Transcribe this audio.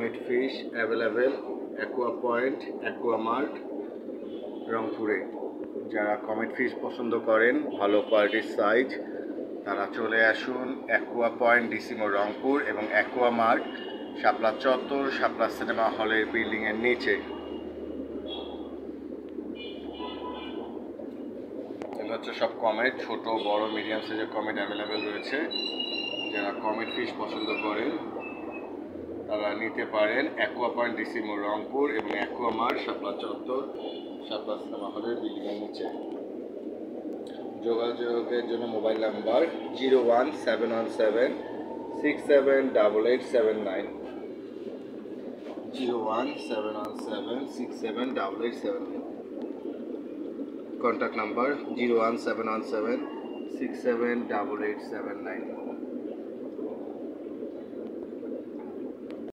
Comet fish available aqua point, aqua mart, রংপুরে। যারা comet fish পছন্দ করেন ভালো কোয়ালিটির সাইজ, তারা চলে আসুন অ্যাকোয়া পয়েন্ট ডিসি মোড় রংপুর এবং অ্যাকোয়া মার্ট শাপলা চত্বর, শাপলা সিনেমা হলের বিল্ডিংয়ের নিচে। এগুলো হচ্ছে সব কমেট, ছোট বড় মিডিয়াম সাইজের কমেট অ্যাভেলেবেল রয়েছে। যারা কমেট ফিশ পছন্দ করেন তারা নিতে পারেন অ্যাকোয়া পয়েন্ট ডিসি মোড় রংপুর এবং অ্যাকোয়া মার্ট শাপলা চত্বর, শাপলা সিনেমা হলের বিল্ডিংয়ের নিচে। যোগাযোগের জন্য মোবাইল নাম্বার 01717678879, 01717678879। Contact number 01717678879।